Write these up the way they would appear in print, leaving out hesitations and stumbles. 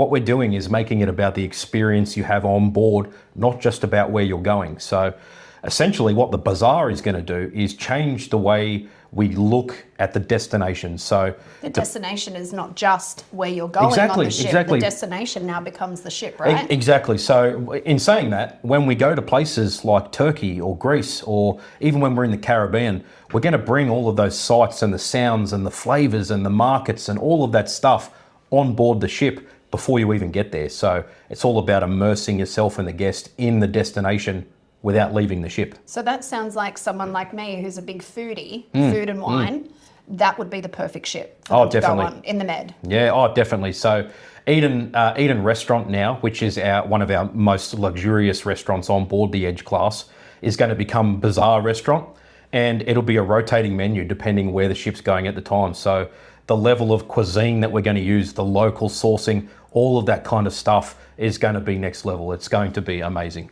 what we're doing is making it about the experience you have on board, not just about where you're going. So essentially what the bazaar is going to do is change the way we look at the destination. So the destination is not just where you're going exactly, on the ship. exactly. The destination now becomes the ship, right? Exactly. So in saying that, when we go to places like Turkey or Greece, or even when we're in the Caribbean, we're going to bring all of those sights and the sounds and the flavors and the markets and all of that stuff on board the ship before you even get there. So it's all about immersing yourself and the guest in the destination without leaving the ship. So that sounds like someone like me who's a big foodie, food and wine. That would be the perfect ship for them to go on in the Med. Yeah, oh, definitely. So Eden Restaurant now, which is one of our most luxurious restaurants on board the Edge class, is going to become Bazaar Restaurant, and it'll be a rotating menu depending where the ship's going at the time. So the level of cuisine that we're going to use, the local sourcing, all of that kind of stuff is going to be next level. It's going to be amazing.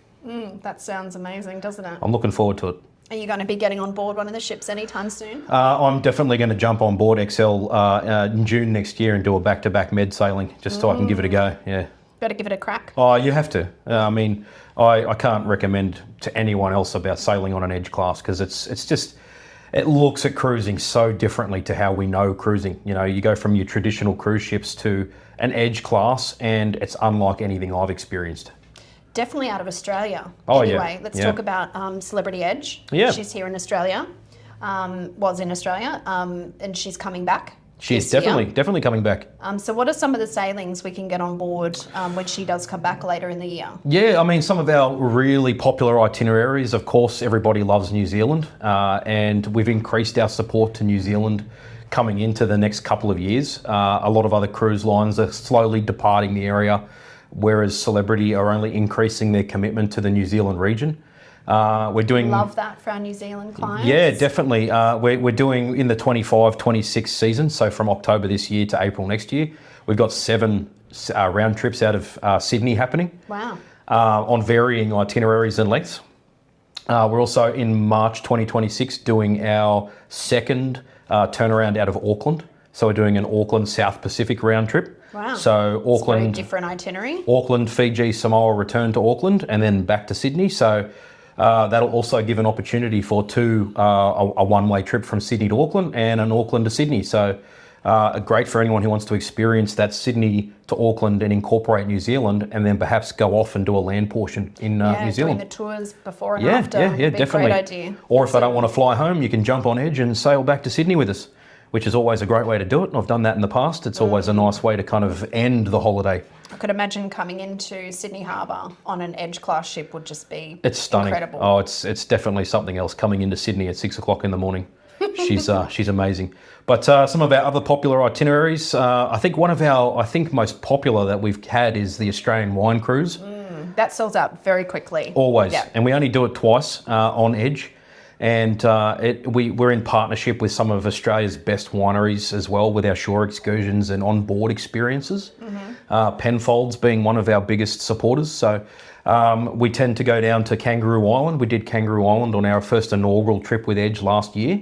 That sounds amazing, doesn't it? I'm looking forward to it. Are you going to be getting on board one of the ships anytime soon? I'm definitely going to jump on board Xcel in June next year and do a back-to-back med sailing, just so I can give it a go. Yeah. Better give it a crack. Oh, you have to. I mean, I can't recommend to anyone else about sailing on an Edge class, because it's just, it looks at cruising so differently to how we know cruising. You know, you go from your traditional cruise ships to an Edge class, and it's unlike anything I've experienced. Definitely out of Australia. Oh, anyway, yeah. let's Yeah. talk about Celebrity Edge. Yeah. She's here in Australia, was in Australia, and she's coming back. She's definitely coming back. So what are some of the sailings we can get on board when she does come back later in the year? Yeah, I mean, some of our really popular itineraries, of course, everybody loves New Zealand, and we've increased our support to New Zealand coming into the next couple of years. A lot of other cruise lines are slowly departing the area, whereas Celebrity are only increasing their commitment to the New Zealand region. We're doing... Love that for our New Zealand clients. Yeah, definitely. We're doing in the 25-26 season, so from October this year to April next year, we've got 7 round trips out of Sydney happening. Wow. On varying itineraries and lengths. We're also in March 2026 doing our second turnaround out of Auckland. So we're doing an Auckland South Pacific round trip. Wow. So Auckland, very different itinerary. Auckland, Fiji, Samoa, return to Auckland, and then back to Sydney. So that'll also give an opportunity for a one-way trip from Sydney to Auckland and an Auckland to Sydney. So great for anyone who wants to experience that Sydney to Auckland and incorporate New Zealand, and then perhaps go off and do a land portion in New Zealand. Doing the tours before and after. Yeah, definitely. Great idea. Or if I don't want to fly home, you can jump on Edge and sail back to Sydney with us, which is always a great way to do it. I've done that in the past. It's always a nice way to kind of end the holiday. I could imagine coming into Sydney Harbour on an Edge class ship would just be It's stunning. incredible. Oh, it's definitely something else coming into Sydney at 6 o'clock in the morning. She's amazing. But some of our other popular itineraries, I think one of our most popular that we've had is the Australian Wine Cruise. That sells out very quickly. Always. Yeah. And we only do it twice on Edge. And we're in partnership with some of Australia's best wineries as well, with our shore excursions and onboard experiences. Penfolds being one of our biggest supporters. So we tend to go down to Kangaroo Island. We did Kangaroo Island on our first inaugural trip with Edge last year.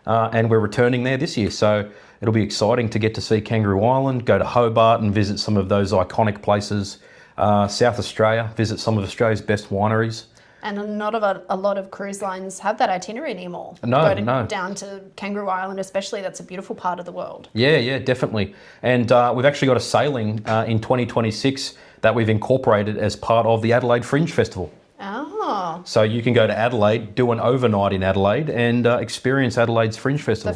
And we're returning there this year. So it'll be exciting to get to see Kangaroo Island, go to Hobart and visit some of those iconic places. South Australia, visit some of Australia's best wineries. And not a lot of cruise lines have that itinerary anymore. No. Down to Kangaroo Island especially, that's a beautiful part of the world. Yeah, definitely. And we've actually got a sailing in 2026 that we've incorporated as part of the Adelaide Fringe Festival. Oh. So you can go to Adelaide, do an overnight in Adelaide, and experience Adelaide's Fringe Festival.